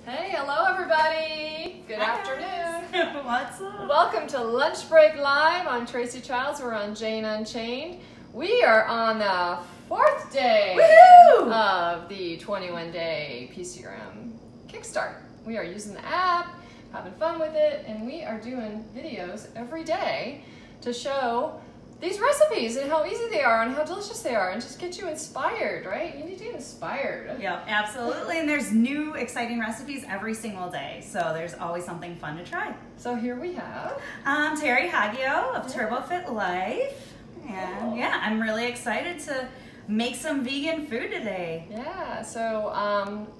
Hey, hello everybody. Good afternoon. What's up? Welcome to Lunch Break Live. I'm Tracy Childs. We're on Jane Unchained. We are on the fourth day Woohoo! of the 21-day PCRM Kickstart. We are using the app, having fun with it, and we are doing videos every day to show these recipes and how easy they are and how delicious they are and just get you inspired, right? You need to get inspired. Yep, absolutely. And there's new exciting recipes every single day. So there's always something fun to try. So here we have I'm Terry Haggio of TurboFit Life. And Cool. yeah, I'm really excited to make some vegan food today. Yeah, so,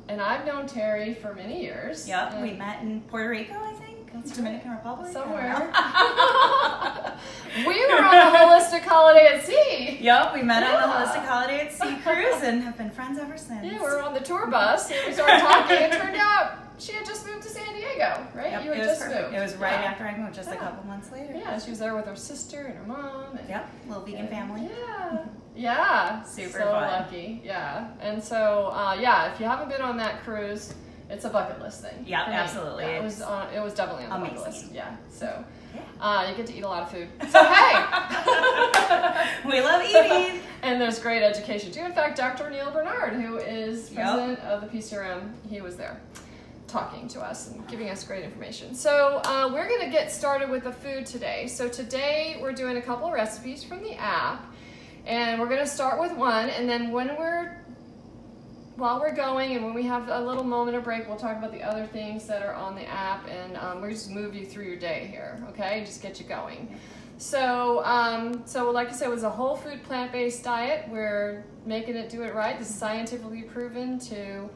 and I've known Terry for many years. Yep, and we met in Puerto Rico, I think. That's Dominican Republic? somewhere. I We were on a holistic holiday at sea. don't know. Yep, we met on the Yeah. Holistic Holiday at Sea cruise and have been friends ever since. Yeah, we were on the tour bus and we started talking. It turned out she had just moved to San Diego, right? Yep, you had it was just perfect. moved. It was right Yeah. after I moved, just a Yeah. couple months later. Yeah, she was there with her sister and her mom. And, Yep, little vegan family. Yeah. Yeah. Super so fun. lucky. Yeah. And so, yeah, if you haven't been on that cruise, it's a bucket list thing. Yeah, for me. absolutely. Yeah, it was definitely on the bucket Amazing. list. Yeah. So, Yeah. you get to eat a lot of food. So hey. We love eating. And there's great education too. In fact, Dr. Neil Bernard, who is Yep. president of the PCRM, he was there talking to us and giving us great information. So we're going to get started with the food today. So today we're doing a couple of recipes from the app, and we're going to start with one, and then while we're going and when we have a little moment of break, we'll talk about the other things that are on the app, and we'll just move you through your day here, okay? Just get you going. So, so like I said, it was a whole food plant-based diet. We're making it do it right. This is scientifically proven to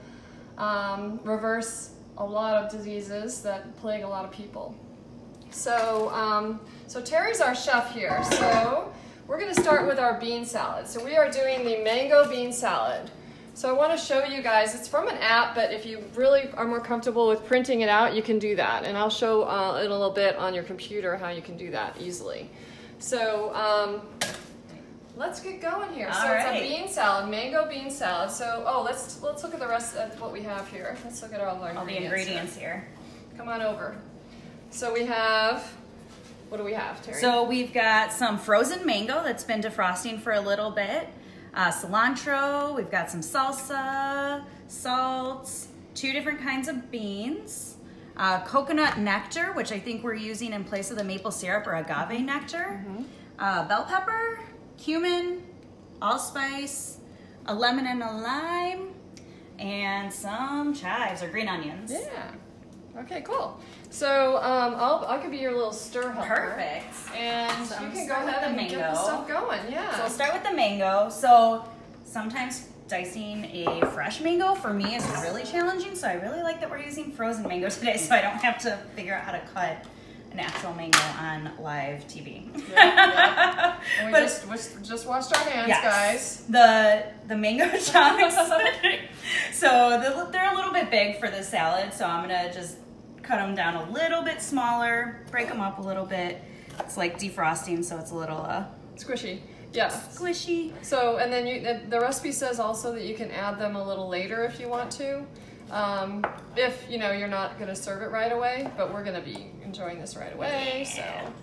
reverse a lot of diseases that plague a lot of people. So, so Terry's our chef here. So we're going to start with our bean salad. So we are doing the mango bean salad. So I want to show you guys, it's from an app, but if you really are more comfortable with printing it out, you can do that. And I'll show in a little bit on your computer how you can do that easily. So let's get going here. So it's a bean salad, mango bean salad. So, let's look at the rest of what we have here. Let's look at all The ingredients here. Come on over. So we have, what do we have, Terry? So we've got some frozen mango that's been defrosting for a little bit. Cilantro, we've got some salsa, salts, 2 different kinds of beans, coconut nectar, which I think we're using in place of the maple syrup or agave nectar, bell pepper, cumin, allspice, a lemon and a lime, and some chives or green onions. Yeah. Okay, cool. So I could be your little stir helper. Perfect. And So you I'm can gonna go start ahead with and the get the mango. stuff going. Yeah. So we'll start with the mango. So sometimes dicing a fresh mango for me is really challenging. So I really like that we're using frozen mango today, so I don't have to figure out how to cut an actual mango on live TV. Yeah. And we But- just washed our hands, Yes. guys. The mango chunks. So they're a little bit big for the salad, so I'm gonna just cut them down a little bit smaller, break them up a little bit. It's like defrosting, so it's a little Squishy. Yeah. squishy. So, and then the recipe says also that you can add them a little later if you want to. If, you're not going to serve it right away, but we're going to be enjoying this right away. Yeah. So,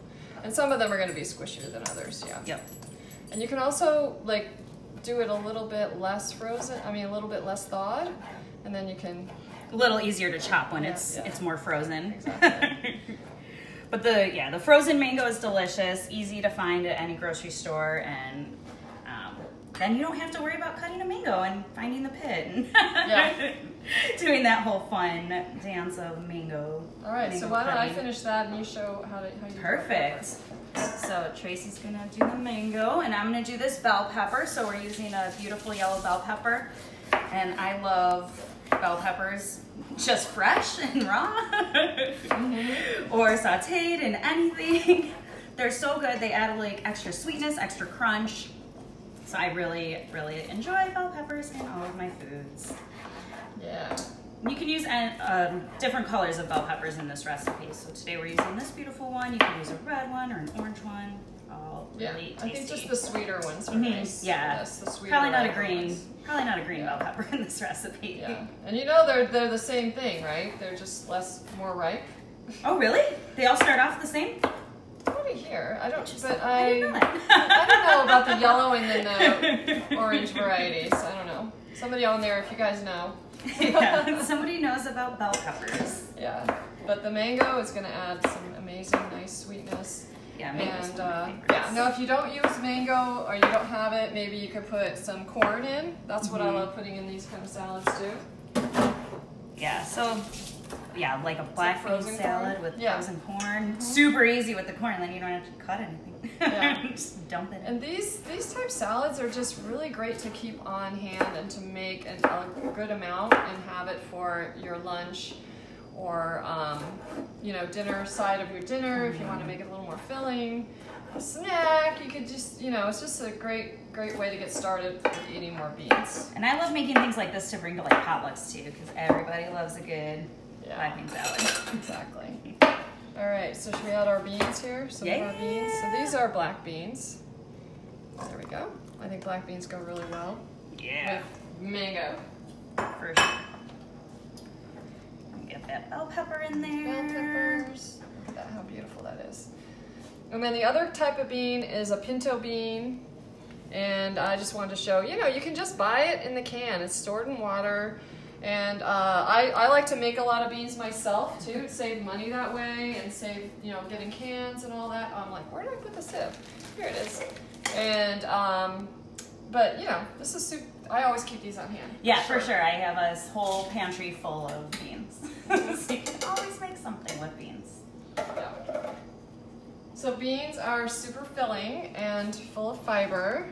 and some of them are going to be squishier than others. Yeah. Yep. And you can also do it a little bit less frozen. I mean, a little bit less thawed, and then you can. A little easier to chop when Yeah, it's yeah. more frozen. Exactly. But the frozen mango is delicious, easy to find at any grocery store, and then you don't have to worry about cutting a mango and finding the pit and Yeah. doing that whole fun dance of mango. All right. So mango why don't I cutting. finish that and you show how you. Perfect. So Tracy's gonna do the mango, and I'm gonna do this bell pepper. So we're using a beautiful yellow bell pepper, and I love bell peppers just fresh and raw, or sautéed in anything. They're so good. They add extra sweetness, extra crunch. So I really, really enjoy bell peppers in all of my foods. Yeah. You can use different colors of bell peppers in this recipe. So today we're using this beautiful one. You can use a red one or an orange one. all Yeah, really tasty. I think just the sweeter ones are nice. Yeah, Yes, the sweeter probably not a riper green. ones. Probably not a green bell pepper in this recipe. Yeah, and you know they're the same thing, right? They're just more ripe. Oh, really? They all start off the same? What do you hear? I don't. But I didn't know that. I don't know about the yellow and then the orange varieties. I don't know. Somebody on there, if you guys know. Yeah, somebody knows about bell peppers. Yeah, but the mango is going to add some amazing, nice sweetness. Yeah, mango's And one of my favorites. yeah, now if you don't use mango or you don't have it, maybe you could put some corn in. That's what I love putting in these kind of salads too. Yeah, so yeah, like a black bean frozen salad corn? with Yeah. frozen corn. Super easy with the corn, then you don't have to cut anything. Yeah. Just dump it in. And these type salads are just really great to keep on hand and to make a good amount and have it for your lunch or you know, dinner side of your dinner if you want to make it a little more filling. A snack, you could just, you know, it's just a great way to get started with eating more beans. And I love making things like this to bring to like potlucks too, because everybody loves a good black bean salad. Exactly. All right, so should we add our beans here? Some of our beans. So these are black beans. There we go. I think black beans go really well Yeah, with mango. for sure. Get that bell pepper in there. Bell peppers. Look at that, how beautiful that is. And then the other type of bean is a pinto bean. And I just wanted to show, you know, you can just buy it in the can. It's stored in water. And I like to make a lot of beans myself too, to save money that way and save, you know, getting cans and all that. I'm like, where did I put the sieve? Here it is. And, but you know, this is soup. I always keep these on hand. Yeah, for sure. I have a whole pantry full of beans. So you can always make something with beans. Yeah. So beans are super filling and full of fiber.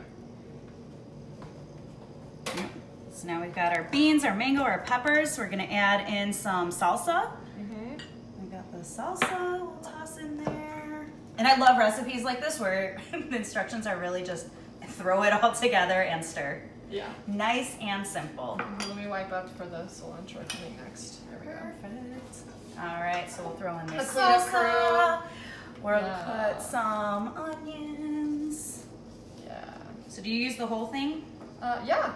So now we've got our beans, our mango, our peppers. We're gonna add in some salsa. We got the salsa, we'll toss in there. And I love recipes like this where the instructions are really just throw it all together and stir. Yeah. Nice and simple. Let me wipe up for the cilantro coming next. There we go. Perfect. All right, so we'll throw in the Let's clean up salsa. We'll Yeah. put some onions. Yeah. So do you use the whole thing? Yeah,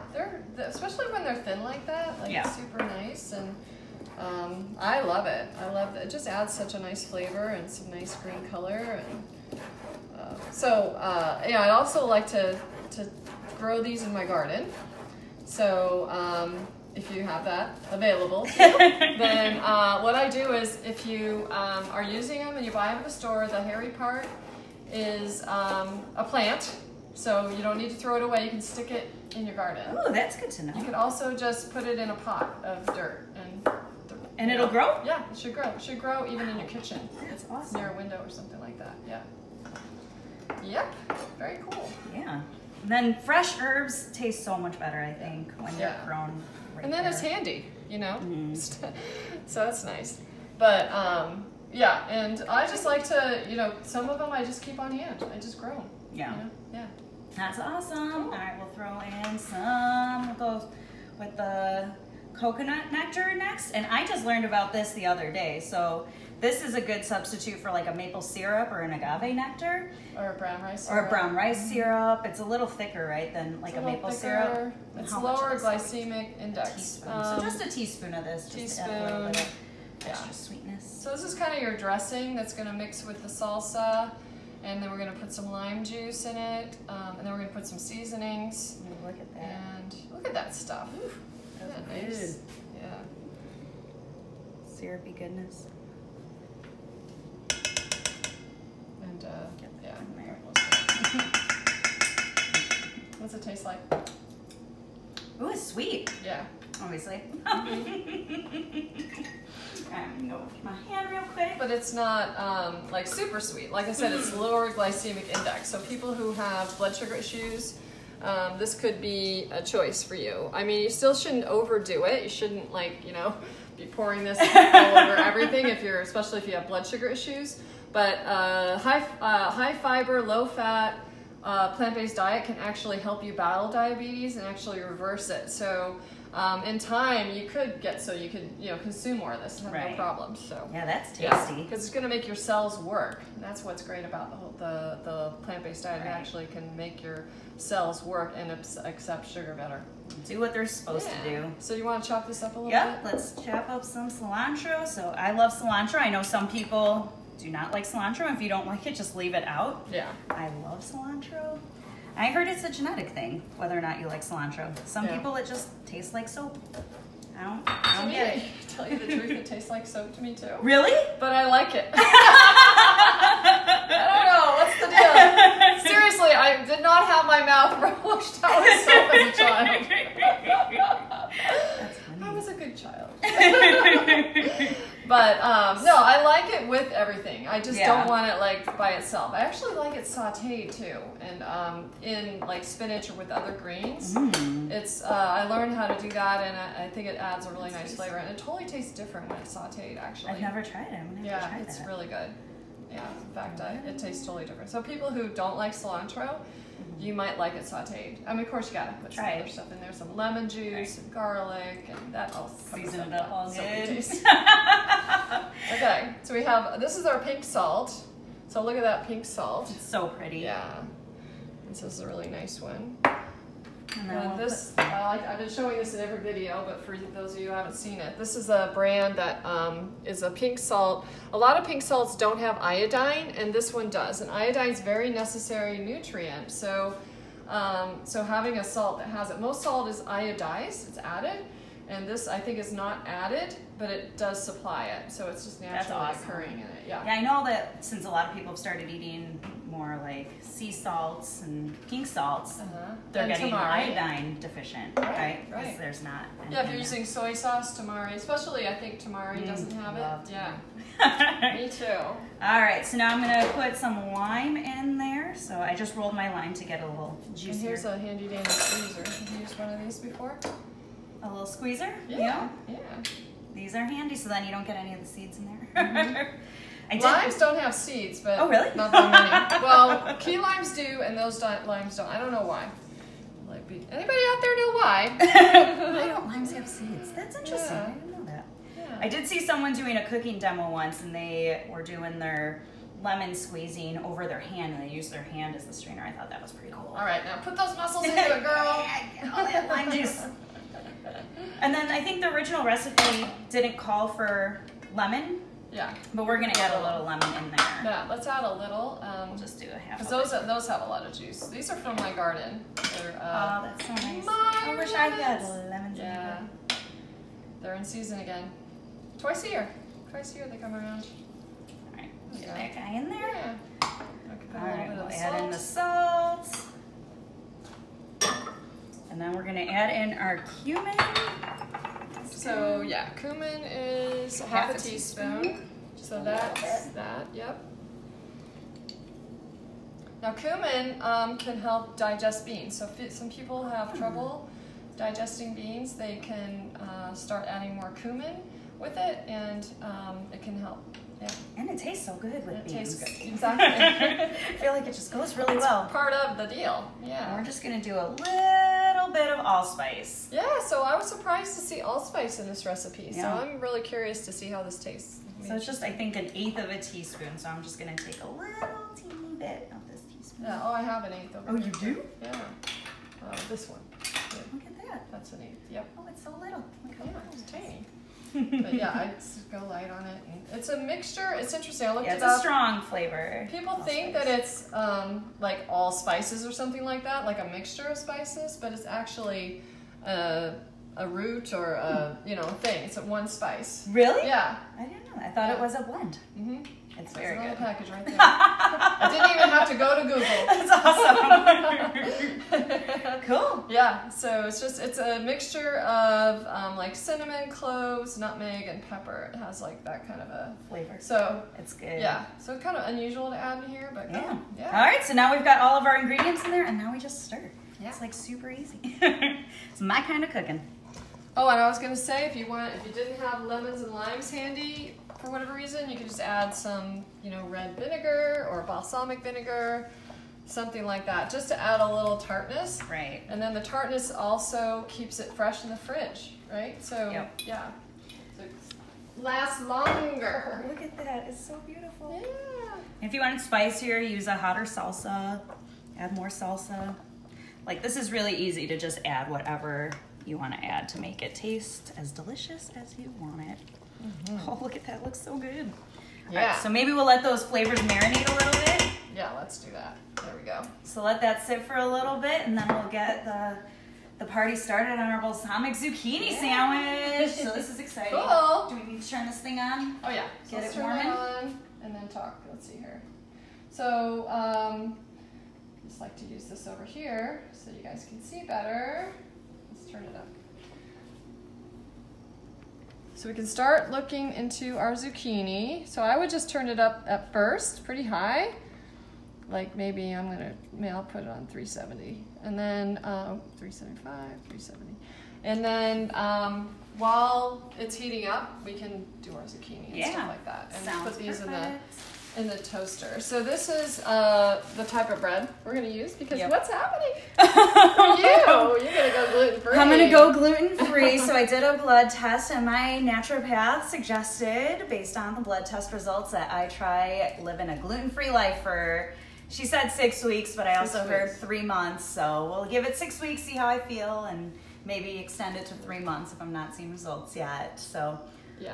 especially when they're thin like that, like Yeah. super nice, and I love it. I love it. It just adds such a nice flavor and some nice green color, and yeah, I'd also like to grow these in my garden. So if you have that available, then what I do is if you are using them and you buy them at the store, the hairy part is a plant. So you don't need to throw it away. You can stick it in your garden. Oh, that's good to know. You could also just put it in a pot of dirt and it'll grow? Yeah, it should grow. It should grow even in your kitchen. That's awesome. Near a window or something like that. Yeah. Yep. Very cool. Yeah. And then fresh herbs taste so much better, I think, when they're Yeah. grown. Right And then there. it's handy, you know? So that's nice. But yeah, and I just like to, you know, some of them I just keep on hand. I just grow them. Yeah. You know? Yeah. That's awesome. All right, we'll throw in some of those with the coconut nectar next. And I just learned about this the other day. So this is a good substitute for like a maple syrup or an agave nectar. Or a brown rice Or syrup. a brown rice syrup. It's a little thicker, right, than like It's a little maple thicker. syrup. And It's how much lower is it? glycemic index. Teaspoon. So just a teaspoon of this. Just to add a little bit of extra Yeah. sweetness. So this is kind of your dressing that's going to mix with the salsa, and then we're going to put some lime juice in it, and then we're going to put some seasonings. Ooh, look at that. And look at that stuff. That's Isn't that nice? good. Yeah. Syrupy goodness. And yeah. in there. What's it taste like? Ooh, it's sweet, Yeah. obviously. I'm gonna go with my hand real quick. But it's not like super sweet. Like I said, it's lower glycemic index. So people who have blood sugar issues, this could be a choice for you. I mean, you still shouldn't overdo it. You shouldn't like, you know, be pouring this all over everything especially if you have blood sugar issues. But high fiber, low fat, plant-based diet can actually help you battle diabetes and actually reverse it. So in time, you could consume more of this and have no problems. So yeah, that's tasty. Because it's going to make your cells work. And that's what's great about the plant-based diet. It actually can make your cells work and accept sugar better. Do what they're supposed to do. So you want to chop this up a little bit? Yeah, let's chop up some cilantro. So I love cilantro. I know some people do not like cilantro. If you don't like it, just leave it out. Yeah. I love cilantro. I heard it's a genetic thing, whether or not you like cilantro. Some people, it just tastes like soap. I don't get it. To tell you the truth, it tastes like soap to me too. Really? But I like it. I don't know. What's the deal? Seriously, I did not have my mouth washed out with soap as a child. That's funny. I was a good child. But no, I like it with everything. I just don't want it like by itself. I actually like it sauteed too, and in like spinach or with other greens. It's I learned how to do that, and I think it adds a really nice flavor, and it totally tastes different when it's sauteed. Actually, I've never tried it. I'm gonna have to try it's that. really good. Yeah, in fact, it tastes totally different. So people who don't like cilantro, you might like it sauteed. I mean, of course, you gotta put some other stuff in there, some lemon juice, some garlic, and that all season it up all good. Okay, so we have, this is our pink salt. So look at that pink salt. It's so pretty. Yeah. This is a really nice one. And this, I've been showing this in every video, but for those of you who haven't seen it, this is a brand that is a pink salt. A lot of pink salts don't have iodine, and this one does. And iodine is a very necessary nutrient. So, so having a salt that has it, most salt is iodized, it's added. And this, I think, is not added, but it does supply it. So it's just naturally occurring in it. Yeah. Yeah, I know that since a lot of people have started eating more like sea salts and pink salts, they're getting iodine deficient, right? Because there's not. Yeah, if you're using soy sauce, tamari, especially I think tamari doesn't have it. Yeah. Me too. All right, so now I'm gonna put some lime in there. So I just rolled my lime to get a little juicier. And here's a handy dandy squeezer. Have you used one of these before? A little squeezer? Yeah. These are handy, so then you don't get any of the seeds in there. Limes don't have seeds, but really? Not that many. Well, key limes do, and those limes don't. I don't know why. Like, anybody out there know why? Why don't limes have seeds? That's interesting. I didn't know that. Yeah. I did see someone doing a cooking demo once, and they were doing their lemon squeezing over their hand, and they used their hand as the strainer. I thought that was pretty cool. All right, now put those muscles into it, girl. Get all that lime juice. And then I think the original recipe didn't call for lemon. Yeah. But we're going to add a little lemon in there. Yeah, let's add a little. We'll just do a half. Because those have a lot of juice. These are from my garden. They're, oh, that's so nice. I wish I had lemons. Yeah. They're in season again. Twice a year. Twice a year they come around. All right. Get that guy in there. Yeah. All right, we'll add in the salt. And then we're going to add in our cumin. So yeah, cumin is half a teaspoon. So that's that, yep. Now cumin can help digest beans. So if some people have trouble digesting beans, they can start adding more cumin with it, and it can help. Yeah. And it tastes so good with beans. It tastes good, exactly. I feel like it just goes really well. Part of the deal, yeah. And we're just gonna do a little bit of allspice. Yeah, so I was surprised to see allspice in this recipe. Yeah. So I'm really curious to see how this tastes. So it's just, I think, 1/8 of a teaspoon. So I'm just gonna take a little teeny bit of this teaspoon. Yeah, oh, I have an 1/8 over Oh, here. you do? Yeah. This one. Yeah. Look at that. That's an 1/8, yep. Oh, it's so little. Look how Yeah, it's tiny. But yeah, I just go light on it. And it's a mixture. It's interesting. I looked it it's up. a strong flavor. People think that it's like all spices or something like that, like a mixture of spices, but it's actually a root or a thing. It's one spice. Really? Yeah. I didn't know. I thought it was a blend. Mm-hmm. It's very good. Package right there. I didn't even have to go to Google. That's awesome. Cool. Yeah, so it's a mixture of like cinnamon, cloves, nutmeg, and pepper. It has like that kind of a flavor. So it's good. Yeah, so kind of unusual to add in here, but yeah. Yeah. All right, so now we've got all of our ingredients in there, and now we just stir. Yeah. It's like super easy. It's my kind of cooking. Oh, and I was gonna say, if you didn't have lemons and limes handy for whatever reason, you could just add some, red vinegar or balsamic vinegar, something like that, just to add a little tartness. Right. And then the tartness also keeps it fresh in the fridge, right? So yeah, so it lasts longer. Look at that, it's so beautiful. Yeah. If you want it spicier, use a hotter salsa, add more salsa. Like, this is really easy to just add whatever you want to add to make it taste as delicious as you want it. Oh, look at that, it looks so good. Yeah. All right, so maybe we'll let those flavors marinate a little bit. Yeah, let's do that. There we go. So let that sit for a little bit, and then we'll get the party started on our balsamic zucchini sandwich. So this is exciting. Cool. Do we need to turn this thing on? Oh yeah. So Get let's it turn it warming? on and then talk. Let's see here. So just like to use this over here so you guys can see better. Let's turn it up. So we can start looking into our zucchini. So I would just turn it up at first, pretty high. Like maybe I'll put it on 370. And then 375, 370. And then while it's heating up, we can do our zucchini and stuff like that. And Sounds put these perfect. in the toaster. So this is the type of bread we're gonna use because what's happening for you? You're gonna go gluten-free. I'm gonna go gluten-free. So I did a blood test, and my naturopath suggested, based on the blood test results, that I try living a gluten-free life for, she said 6 weeks, but I also heard 3 months. So we'll give it 6 weeks, see how I feel, and maybe extend it to 3 months if I'm not seeing results yet. So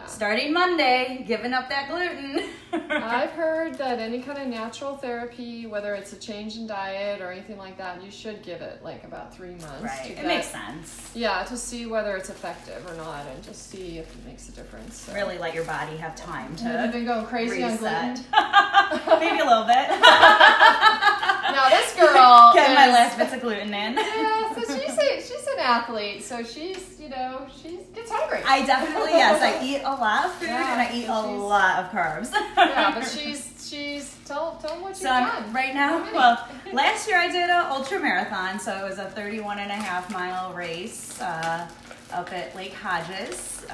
starting Monday, giving up that gluten. I've heard that any kind of natural therapy, whether it's a change in diet or anything like that, you should give it like about 3 months. Right, it makes sense. Yeah, to see whether it's effective or not, and just see if it makes a difference. So. Really let your body have time to Have you been going crazy on gluten? Maybe a little bit. Now this girl Getting my last bits of gluten in. Yeah, so she's an athlete, so she gets hungry. I definitely, yes, I eat a lot of food and I eat a lot of carbs. Yeah, but she's tell them what you've done. Right now, well, last year I did an ultra marathon, so it was a 31.5-mile race up at Lake Hodges.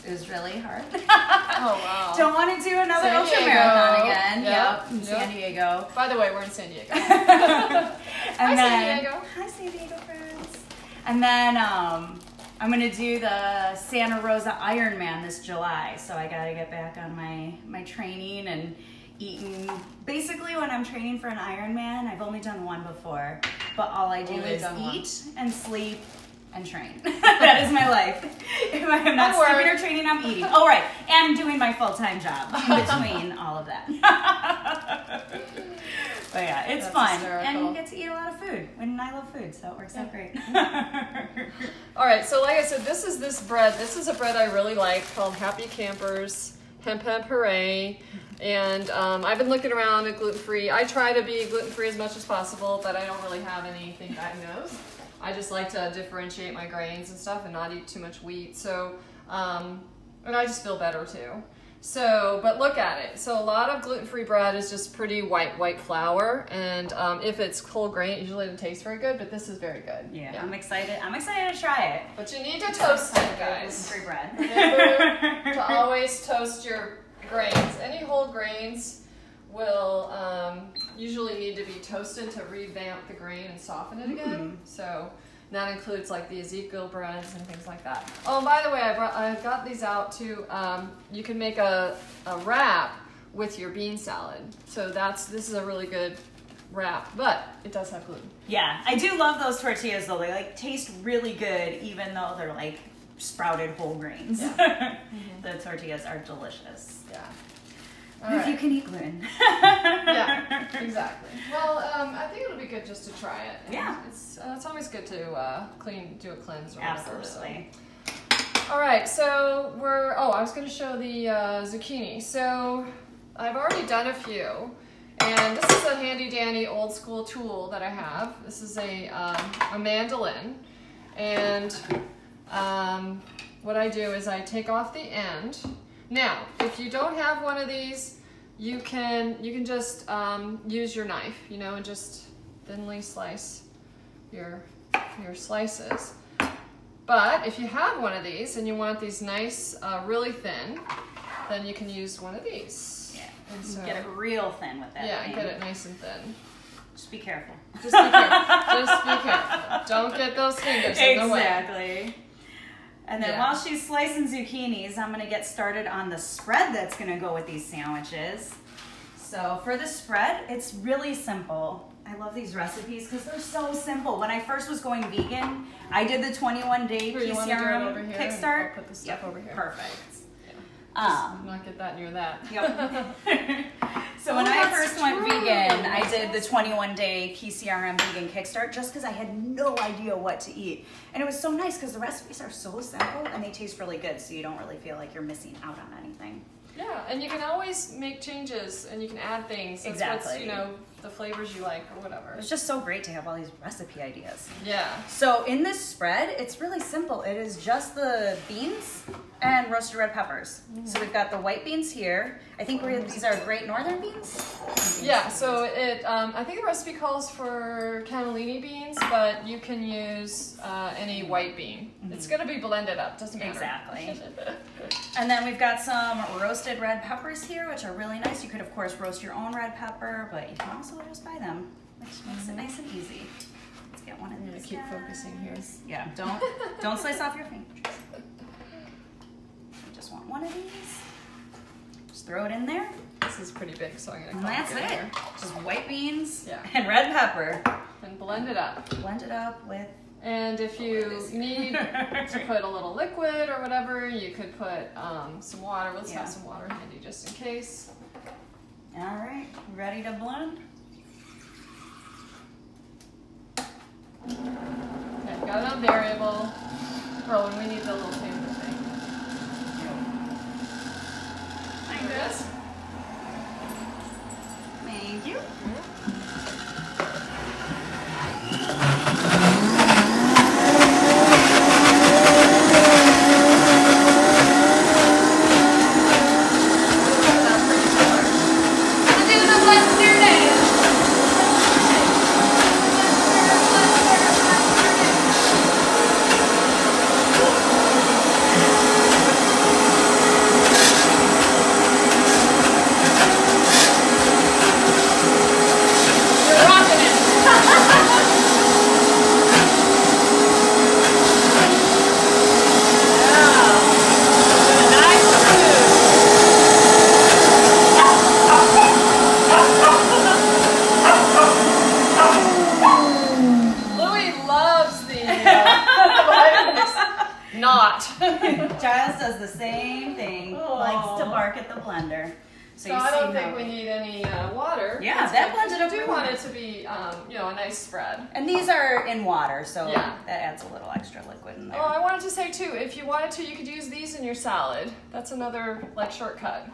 It was really hard. Oh wow! Don't want to do another ultra marathon again. Yep, in San Diego. By the way, we're in San Diego. San Diego. Hi, San Diego friends. And then I'm gonna do the Santa Rosa Ironman this July, so I gotta get back on my training and eating. Basically, when I'm training for an Ironman, I've only done one before, but all I do is eat and sleep and train. That is my life. If I'm not sleeping or training, I'm eating. Oh, right, and doing my full-time job in between all of that. But yeah, it's fun. Hysterical. And you get to eat a lot of food. And I love food, so it works out great. All right, so like I said, this is bread. This is a bread I really like called Happy Campers Hemp Hooray. And I've been looking around at gluten-free. I try to be gluten-free as much as possible, but I don't really have anything diagnosed. I just like to differentiate my grains and stuff and not eat too much wheat. So, and I just feel better too. So, but look at it. So a lot of gluten-free bread is just pretty white flour. And if it's whole grain, it usually doesn't taste very good, but this is very good. Yeah. I'm excited to try it. But you need to toast it, guys. Gluten-free bread. Remember to always toast your grains. Any whole grains will usually need to be toasted to revamp the grain and soften it again. So that includes like the Ezekiel breads and things like that. Oh, and by the way, I got these out too. You can make a wrap with your bean salad. So this is a really good wrap, but it does have gluten. Yeah, I do love those tortillas though. They like taste really good even though they're like sprouted whole grains. Yeah. The tortillas are delicious. Yeah. If you can eat gluten. Yeah, exactly. Well, I think it'll be good just to try it. And yeah. It's always good to do a cleanse or whatever. Absolutely. So. All right, so I was going to show the zucchini. So I've already done a few. And this is a handy dandy old school tool that I have. This is a mandolin. And what I do is I take off the end. Now, if you don't have one of these, you can just use your knife, and just thinly slice your slices. But if you have one of these and you want these nice, really thin, then you can use one of these. Yeah, and so get it real thin with that. Yeah, get it nice and thin. Just be careful. Just be careful. Just be careful. Don't get those fingers in the way. Exactly. And then while she's slicing zucchinis, I'm gonna get started on the spread that's gonna go with these sandwiches. So for the spread, it's really simple. I love these recipes because they're so simple. When I first was going vegan, I did the 21-day PCRM Kickstart. I'll put the stuff over here. Perfect. Yeah. Not get that near that. Yep. So when I first went vegan, I did the 21-day PCRM vegan Kickstart just because I had no idea what to eat. And it was so nice because the recipes are so simple and they taste really good, so you don't really feel like you're missing out on anything. Yeah, and you can always make changes and you can add things. That's exactly. What's, the flavors you like or whatever. It's just so great to have all these recipe ideas. Yeah. So in this spread, it's really simple. It is just the beans and roasted red peppers. So we've got the white beans here. I think these are Great Northern beans. Yeah, so I think the recipe calls for cannellini beans, but you can use any white bean. It's going to be blended up, doesn't matter. Exactly. And then we've got some roasted red peppers here, which are really nice. You could, of course, roast your own red pepper, but you can also just buy them, which makes it nice and easy. Let's get one of these. I'm going to keep focusing here. Yeah, don't slice off your fingers. I just want one of these. Just throw it in there. This is pretty big, so I'm going to And that's it. Here. Just white beans and red pepper. And blend it up. Blend it up with... And if you need to put a little liquid or whatever, you could put some water. Let's have some water handy just in case. All right, ready to blend? Okay, got it on variable. Oh, and we need the little tamper thing. Like this. Thank you. Giles does the same thing. Aww. Likes to bark at the blender. So I don't think we need any water. Yeah, that blended up. I do want it to be, a nice spread. And these are in water, so that adds a little extra liquid in there. Oh, I wanted to say too, if you wanted to, you could use these in your salad. That's another shortcut.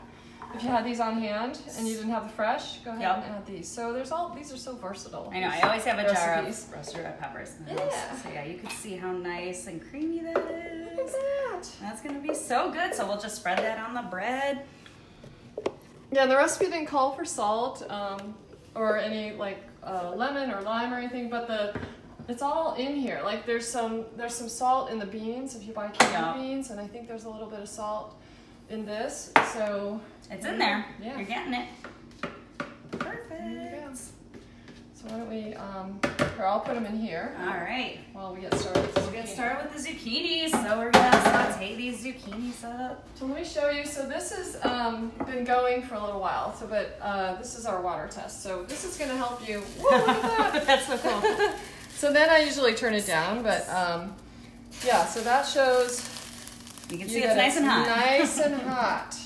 If you had these on hand and you didn't have the fresh, go ahead and add these. So these are so versatile. I know. I always have a jar of roasted red peppers in the house. So you can see how nice and creamy that is. Look at that. That's gonna be so good. So we'll just spread that on the bread. Yeah, the recipe didn't call for salt or any lemon or lime or anything, but it's all in here. Like there's some salt in the beans if you buy canned beans, and I think there's a little bit of salt in this. So it's in there. Yeah, you're getting it. Perfect. So why don't we? I'll put them in here. All right. While we get started. We'll get started with the zucchinis. So we're gonna saute these zucchinis up. So let me show you. So this has been going for a little while. So, but this is our water test. So this is gonna help you. Whoa, look at that. That's so cool. So then I usually turn it down, but yeah. So that shows. You can see it's nice and hot. Nice and hot.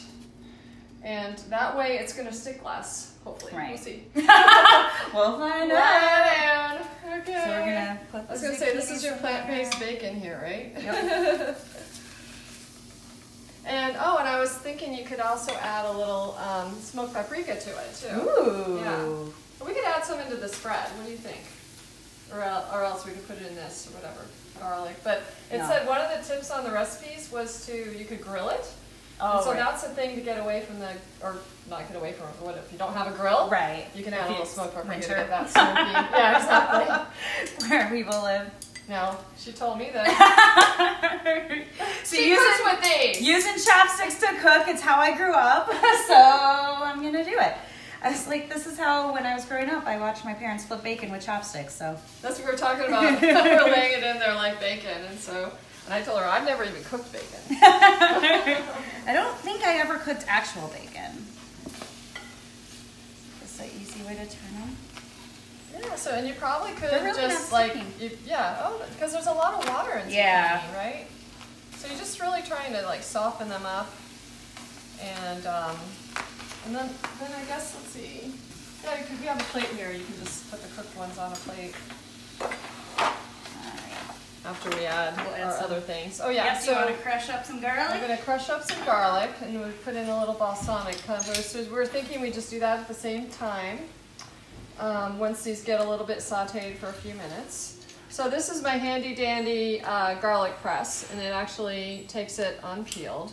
And that way it's gonna stick less. Hopefully, we'll see. We'll find out. Okay. So we're gonna put. I was gonna say this is your plant-based bacon here, right? Yep. And I was thinking you could also add a little smoked paprika to it too. Ooh. Yeah. We could add some into the spread. What do you think? Or else we could put it in this or whatever. Garlic. But it said one of the tips on the recipes was you could grill it. Oh, and so that's a thing to get away from or not get away from it. What if you don't have a grill? Right. You can add a little smoked paprika to get that smoky. Yeah, exactly. Where people live. No, she told me that. So she cooks with these. Using chopsticks to cook, it's how I grew up. So I'm gonna do it. I was like, this is how, when I was growing up, I watched my parents flip bacon with chopsticks, so. That's what we were talking about. We were laying it in there like bacon, and I told her, I've never even cooked bacon. I don't think I ever cooked actual bacon. Just an easy way to turn them. Yeah, so, and you probably could They're really just not like, sticking. because there's a lot of water in zucchini, Yeah. right? So you're just really trying to like soften them up, and then I guess, let's see, yeah, if you have a plate here, you can just put the cooked ones on a plate after we add our other things. Oh yeah, Yep, so you want to crush up some garlic? I'm going to crush up some garlic, and we put in a little balsamic. So we're thinking we just do that at the same time. Once these get a little bit sauteed for a few minutes. So this is my handy dandy garlic press, and it actually takes it unpeeled.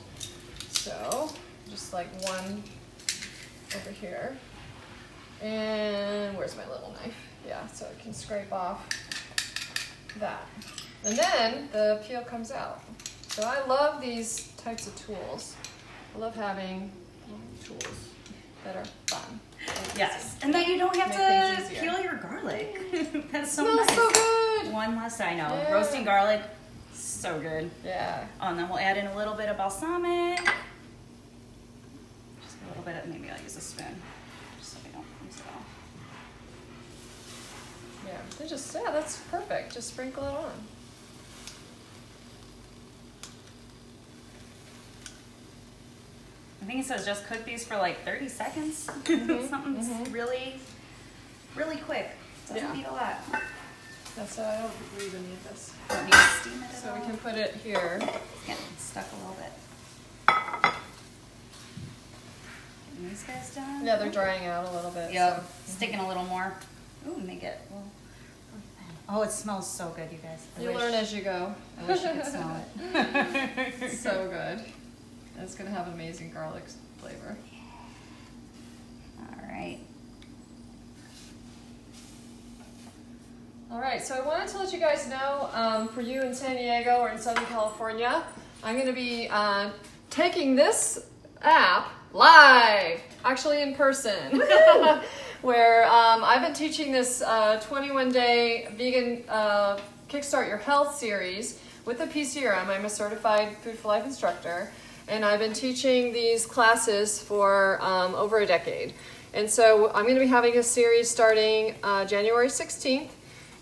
So just like one over here. And where's my little knife? Yeah, so it can scrape off that. And then the peel comes out. So I love these types of tools. I love having tools that are fun. Yes, and then you don't have Make to things easier. peel your garlic. That's so Smells nice. so good. One less, I know. Yeah. Roasting garlic, so good. Yeah. Oh, and then we'll add in a little bit of balsamic. Just a little bit of, maybe I'll use a spoon, just so we don't lose it all. Yeah, that's perfect. Just sprinkle it on. I think it says just cook these for like 30 seconds. Something's really, really quick. Doesn't Yeah. need a lot. That's I don't think we even need this. Don't need to steam it at So all. we can put it here. It's getting stuck a little bit. Getting these guys done. Yeah, they're drying out a little bit. Yep, So. sticking a little more. Ooh, and they get a little. Oh, it smells so good, you guys. You learn as you go. I wish you could smell it. So good. And it's gonna have amazing garlic flavor. All right. All right, so I wanted to let you guys know, for you in San Diego or in Southern California, I'm going to be taking this app live, actually in person, where I've been teaching this 21-day vegan Kickstart Your Health series with the PCRM. I'm a certified Food for Life instructor, and I've been teaching these classes for over a decade. And so I'm going to be having a series starting January 16th.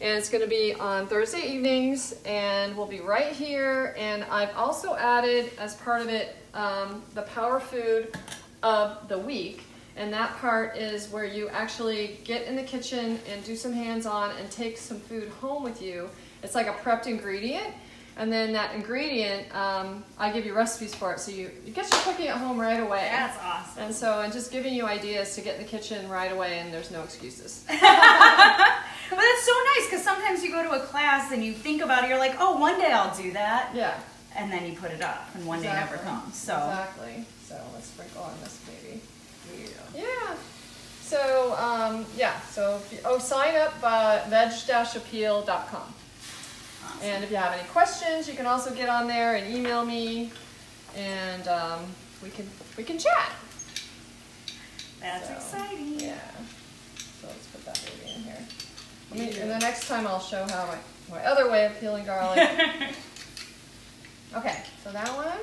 And it's going to be on Thursday evenings, and we'll be right here. And I've also added, as part of it, the power food of the week. And that part is where you actually get in the kitchen and do some hands-on and take some food home with you. It's like a prepped ingredient. And then that ingredient, I give you recipes for it. So you get your cooking at home right away. That's awesome. And so I'm just giving you ideas to get in the kitchen right away, and there's no excuses. But it's so nice because sometimes you go to a class and you think about it, you're like, oh, one day I'll do that. Yeah. And then you put it off, and one day never comes. So. Exactly. So let's sprinkle on this baby. Yeah. So, yeah. So, sign up veg-appeal.com. Awesome. And if you have any questions, you can also get on there and email me, and we can chat. That's So, exciting. Yeah. So let's put that baby in here. And the next time I'll show how my other way of peeling garlic. Okay, so that one.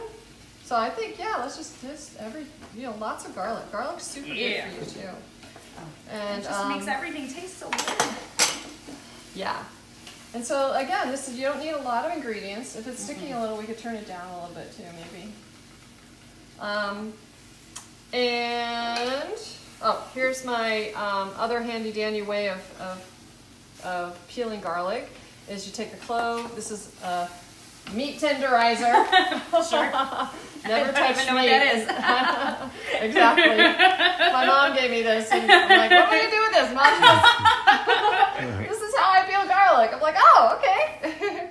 So I think, yeah, let's just lots of garlic. Garlic's super good for you too. And It just makes everything taste so good. yeah. And so again, you don't need a lot of ingredients. If it's sticking a little, we could turn it down a little bit too, maybe. And here's my other handy dandy way of peeling garlic. Is you take the clove. This is a meat tenderizer. Sure. Never touch I don't even know what meat. that is. Exactly. My mom gave me this, and I'm like, "What am I gonna do with this, Mom?" This is how I peel garlic. I'm like, "Oh, okay."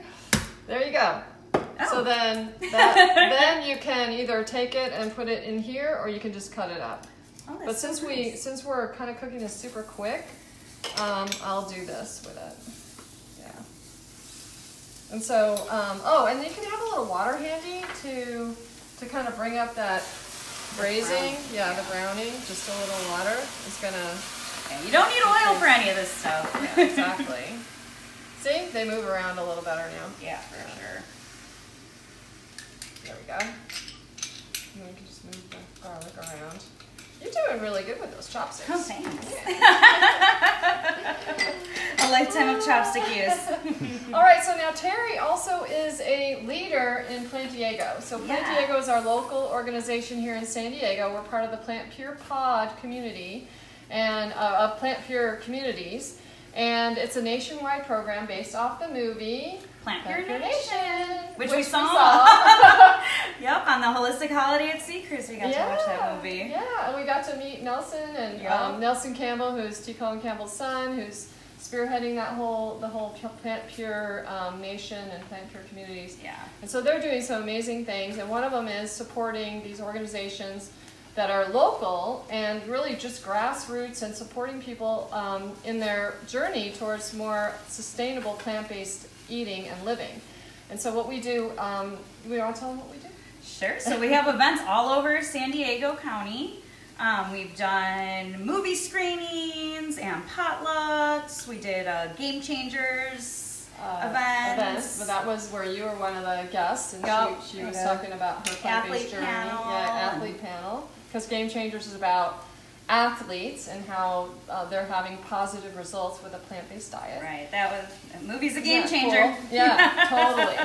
There you go. Oh. So then then you can either take it and put it in here, or you can just cut it up. Oh, But that's so nice. since we're kind of cooking this super quick, I'll do this with it. Yeah. And so, and you can have a little water handy to kind of bring up that braising, yeah, the browning, just a little water is gonna. Yeah, you don't need oil for any of this stuff. Yeah, exactly. See, they move around a little better now. Yeah, for sure. There we go. And we can just move the garlic around. You're doing really good with those chopsticks. Oh, thanks. A lifetime of chopstick use. All right, so now Terry also is a leader in Plant Diego. So Plant Diego is our local organization here in San Diego. We're part of the Plant Pure Pod community and of Plant Pure Communities. And it's a nationwide program based off the movie Plant Pure Nation, which we saw. Yep, on the Holistic Holiday at Sea Cruise, we got to watch that movie. Yeah, and we got to meet Nelson and Nelson Campbell, who's T. Colin Campbell's son, who's spearheading the whole Plant Pure Nation and Plant Pure Communities. Yeah. And so they're doing some amazing things, and one of them is supporting these organizations that are local and really just grassroots and supporting people in their journey towards more sustainable plant-based eating and living. And so what we do, we want to tell them what we do? Sure. So we have events all over San Diego County. We've done movie screenings and potlucks. We did Game Changers events. But that was where you were one of the guests, and she was talking about her plant-based journey. Athlete panel. Because Game Changers is about athletes and how they're having positive results with a plant-based diet. Right, that movie's a game changer. Cool. Yeah, totally.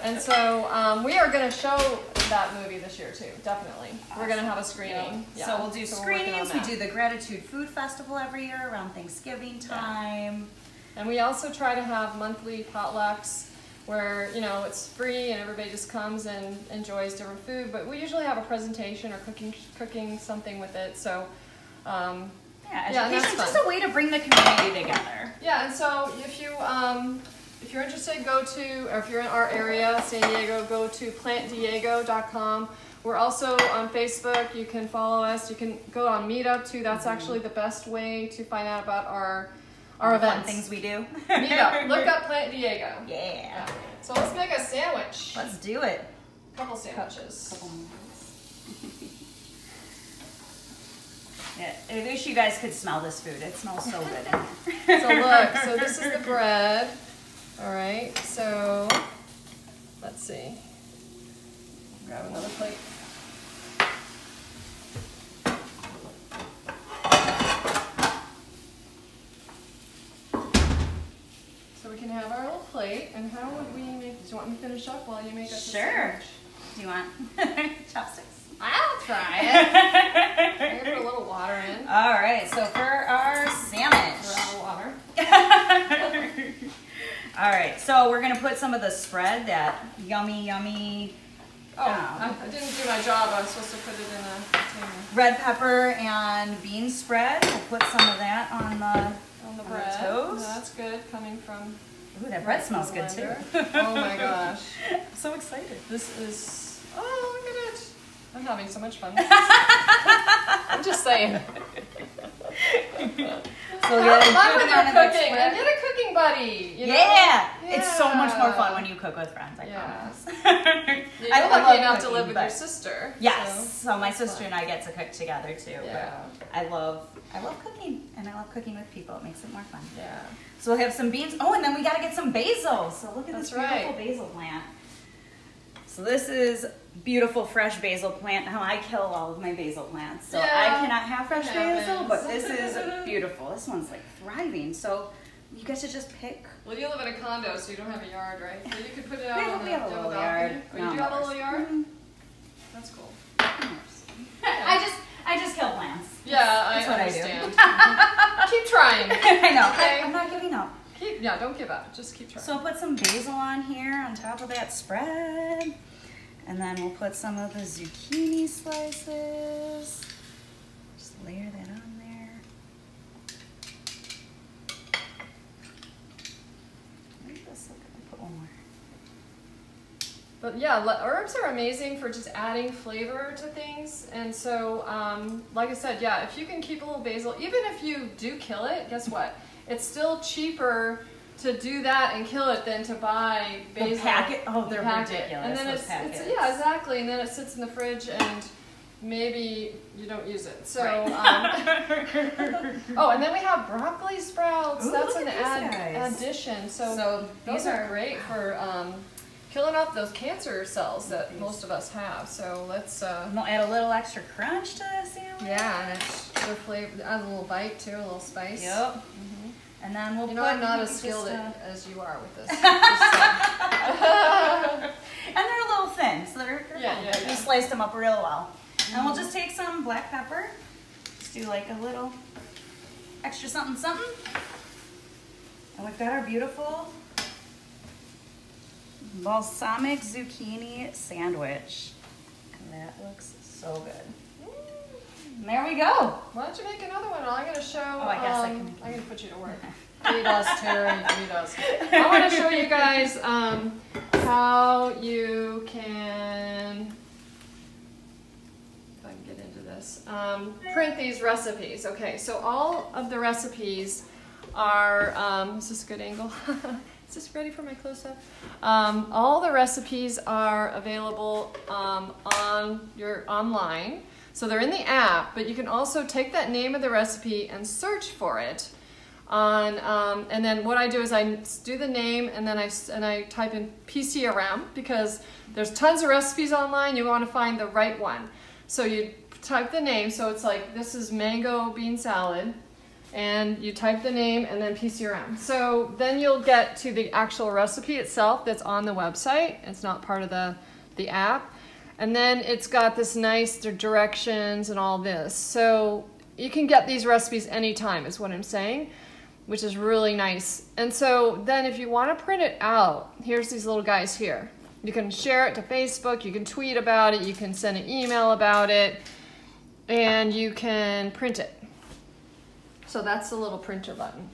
And so we are going to show that movie this year too, definitely. Awesome. We're going to have a screening. Yeah. So we'll do screenings. We do the Gratitude Food Festival every year around Thanksgiving time. And we also try to have monthly potlucks where, you know, it's free and everybody just comes and enjoys different food, but we usually have a presentation or cooking something with it. So education is just a way to bring the community together. Yeah, and so if you're interested, go to, or if you're in our area, San Diego, go to plantdiego.com. We're also on Facebook. You can follow us. You can go on Meetup too. That's actually the best way to find out about our events. Fun things we do. Meetup. Look up Plant Diego. Yeah. So let's make a sandwich. Let's do it. A couple sandwiches. Yeah, I wish you guys could smell this food. It smells so good. So look, so this is the bread. All right, so let's see. Grab another plate. So we can have our little plate, and how would we make, do you want me to finish up while you make us a sandwich? Do you want chopsticks? I'll try it. I'm gonna put a little water in. All right, so for our sandwich. For our water. All right, so we're gonna put some of the spread, that yummy. Oh, I didn't do my job. I was supposed to put it in a container. Red pepper and bean spread. We'll put some of that on the bread. toast. That's good, coming from. Ooh, that bread smells good too. Oh my gosh. I'm so excited. This is, oh, look at it. I'm having so much fun. I'm just saying. So fun when you're cooking. And get a cooking buddy. You know? Yeah. It's so much more fun when you cook with friends, I promise. You're lucky enough to live with your sister. Yes. So my sister and I get to cook together too. Yeah. I love cooking, and I love cooking with people. It makes it more fun. Yeah. So we'll have some beans. Oh, and then we got to get some basil. So look at this beautiful basil plant. So this is beautiful fresh basil plant. Now I kill all of my basil plants, so I cannot have fresh basil, but this is beautiful. This one's like thriving. So you get to just pick. Well, you live in a condo, so you don't have a yard, right? So you could put it out we have a little yard. Oh, you do have a little yard? That's cool. I just kill plants. Yeah, I understand. Keep trying. I know. Okay. I'm not giving up. Don't give up. Just keep trying. So I'll put some basil on here on top of that spread. And then we'll put some of the zucchini slices. Just layer that on there. Put one more. But yeah, herbs are amazing for just adding flavor to things. And so, like I said, yeah, if you can keep a little basil, even if you do kill it, guess what? It's still cheaper to do that and kill it than to buy basil. The packet? Oh, they're ridiculous. And then those packets. yeah, exactly. And then it sits in the fridge, and maybe you don't use it. So, right. oh, and then we have broccoli sprouts. Ooh, That's look an at these guys. addition. So these those are great for killing off those cancer cells that most of us have. So let's. And we'll add a little extra crunch to this sandwich. Yeah, and it's the flavor. Adds a little bite too, a little spice. Yep. And then we'll You put. know, I'm not as just, skilled as you are with this. And they're a little thin, so they're fun. We sliced them up real well. And we'll just take some black pepper. Just do like a little extra something something. And we've got our beautiful balsamic zucchini sandwich. And that looks so good. And there we go. Why don't you make another one? I'm going to show. Oh, I guess I can make I'm going to put you to work. Read us, Terry. Read us. I want to show you guys how you can. If I can get into this, print these recipes. Okay, so all of the recipes are. Is this a good angle? Is this ready for my close-up? All the recipes are available online. So they're in the app, but you can also take that name of the recipe and search for it. And then what I do is I do the name and then I type in PCRM because there's tons of recipes online. You want to find the right one. So you type the name. So it's like this is mango bean salad. And you type the name and then PCRM. So then you'll get to the actual recipe itself that's on the website. It's not part of the app. And then it's got this nice directions and all this. So you can get these recipes anytime is what I'm saying, which is really nice. And so then if you want to print it out, here's these little guys here. You can share it to Facebook, you can tweet about it, you can send an email about it, and you can print it. So that's the little printer button.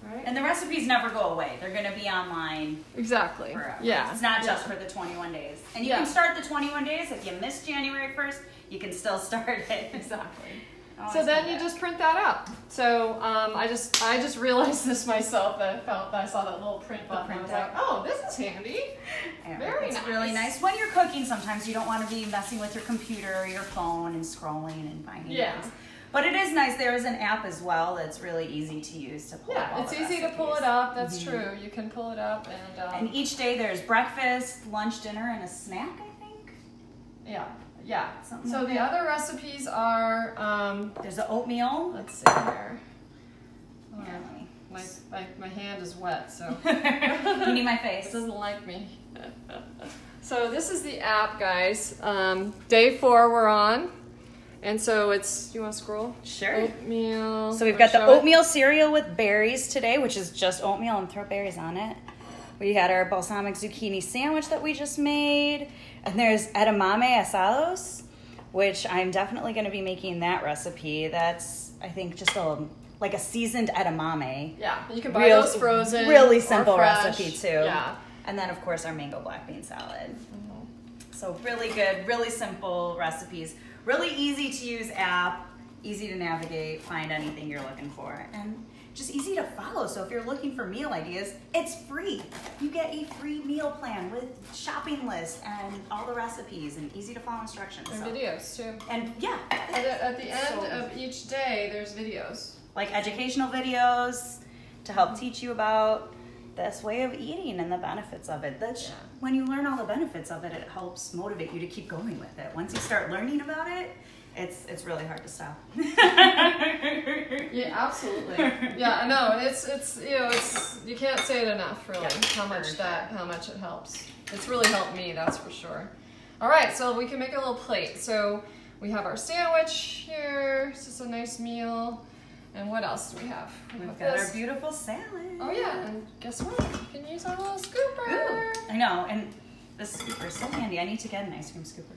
Right. And the recipes never go away. They're going to be online Exactly. forever. Yeah. It's not just for the 21 days. And you can start the 21 days. If you missed January 1st, you can still start it. Exactly. So then you just print that out. So I just realized this myself that I saw that little print button. I was like, oh, this is handy. Yeah, Very it's nice. really nice. When you're cooking, sometimes you don't want to be messing with your computer or your phone and scrolling and finding things. But it is nice. There is an app as well that's really easy to use to pull up all it's the easy to recipes. pull it up. That's true. You can pull it up and each day there's breakfast, lunch, dinner, and a snack, I think. Yeah. Something So like the that. other recipes are There's the oatmeal. let's see here. Yeah, My hand is wet, so you need my it face. doesn't like me. So this is the app, guys. Day 4 we're on. And so it's, you want to scroll? Sure. Oatmeal. So we've got the oatmeal cereal with berries today, which is just oatmeal and throw berries on it. We had our balsamic zucchini sandwich that we just made. And there's edamame asados, which I'm definitely going to be making that recipe. That's, I think, just like a seasoned edamame. Yeah, you can buy those frozen. Really or simple fresh. recipe, too. Yeah. And then, of course, our mango black bean salad. So really good, really simple recipes. Really easy to use app, easy to navigate, find anything you're looking for, and just easy to follow. So if you're looking for meal ideas, it's free. You get a free meal plan with shopping list and all the recipes and easy to follow instructions. And videos too. And yeah. At the end of each day, there's videos. Like educational videos to help teach you about this way of eating and the benefits of it. When you learn all the benefits of it, it helps motivate you to keep going with it. Once you start learning about it, it's really hard to stop. Yeah, absolutely. Yeah, I know. It's you can't say it enough, really. How much it helps. It's really helped me, that's for sure. All right, so we can make a little plate. So we have our sandwich here. It's just a nice meal. And what else do we have? We've got our beautiful salad. Oh yeah, and guess what? We can use our little scooper. Ooh, I know, and this scooper is so handy. I need to get an ice cream scooper.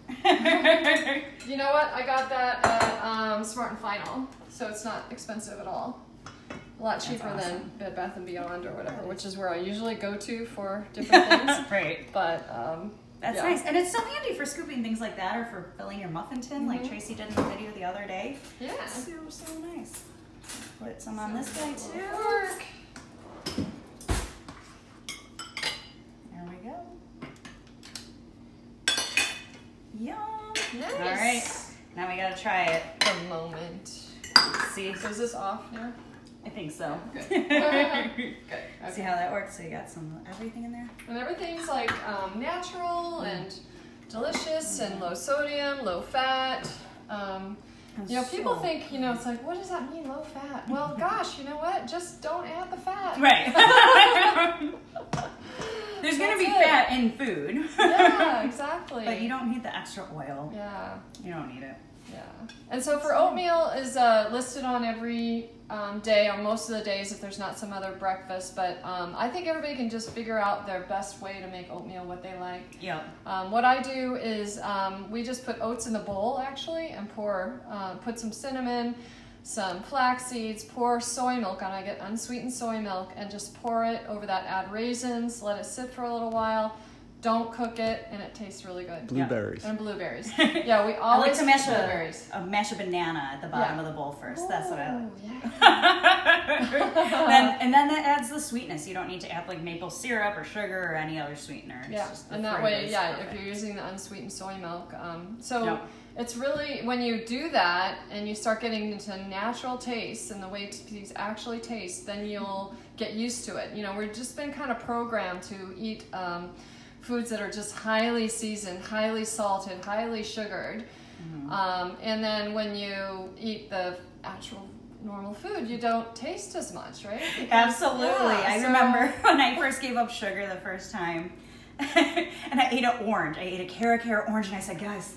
You know what? I got that at Smart and Final, so it's not expensive at all. A lot cheaper than Bed Bath & Beyond or whatever, which is where I usually go to for different things. Right. But that's nice, and it's so handy for scooping things like that, or for filling your muffin tin, like Tracy did in the video the other day. Yeah. So nice. Put some on this guy too. Work. There we go. Yum. Nice. All right, now we gotta try it. The moment. See, So is this off now? I think so. Good. Good. Okay. See how that works? So you got some everything in there. And everything's like natural and delicious and low sodium, low fat. You know, people think, you know, it's like, what does that mean, low fat? Well, gosh, you know what? Just don't add the fat. Right. There's going to be That's it. fat in food. Yeah, exactly. But you don't need the extra oil. Yeah, You don't need it. yeah. And so for oatmeal is listed on every day, or most of the days if there's not some other breakfast. But I think everybody can just figure out their best way to make oatmeal, what they like. Yep. What I do is we just put oats in the bowl actually and put some cinnamon, some flax seeds, pour soy milk on. I get unsweetened soy milk and just pour it over that. Add raisins, let it sit for a little while. Don't cook it, and it tastes really good. Blueberries. And blueberries. Yeah, we I like always to put blueberries. mash a banana at the bottom Yeah. of the bowl first. That's what I like. Ooh, yeah. And then that adds the sweetness. You don't need to add like maple syrup or sugar or any other sweetener. It's Yeah, just the and that flavor way, is yeah, perfect. if you're using the unsweetened soy milk. So Yep. it's really, when you do that and you start getting into natural tastes and the way these actually taste, then you'll get used to it. You know, we've just been kind of programmed to eat foods that are just highly seasoned, highly salted, highly sugared. And then when you eat the actual normal food, you don't taste as much, right? Because- Absolutely. yeah, I so- remember when I first gave up sugar the first time, and I ate an orange. I ate a Cara orange, and I said, guys,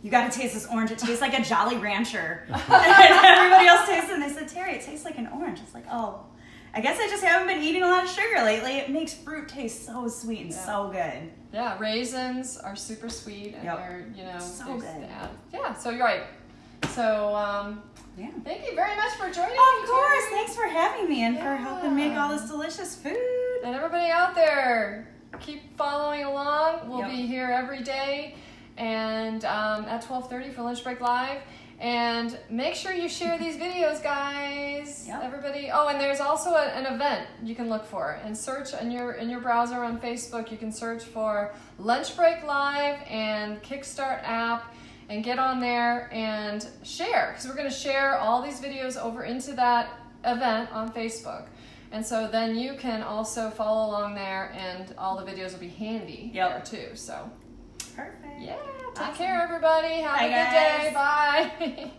you got to taste this orange. It tastes like a Jolly Rancher. And everybody else tasted it, and they said, Terry, it tastes like an orange. It's like, oh, I guess I just haven't been eating a lot of sugar lately. It makes fruit taste so sweet and so good. Yeah, raisins are super sweet and Yep. they're, you know, So there's good. that. Yeah, so you're right. So, Yeah. thank you very much for joining me. Of course. Terry. Thanks for having me and for helping make all Yeah. this delicious food. And everybody out there, keep following along. We'll Yep. be here every day and at 12:30 for Lunch Break Live. And make sure you share these videos, guys. Yep. Everybody. Oh, and there's also an event you can look for and search in your browser on Facebook. You can search for Lunch Break Live and Kickstart app, and get on there and share, because we're going to share all these videos over into that event on Facebook. And so then you can also follow along there, and all the videos will be handy there too. So Perfect. yeah, take Awesome. care, everybody. Have Bye, a good day. Bye.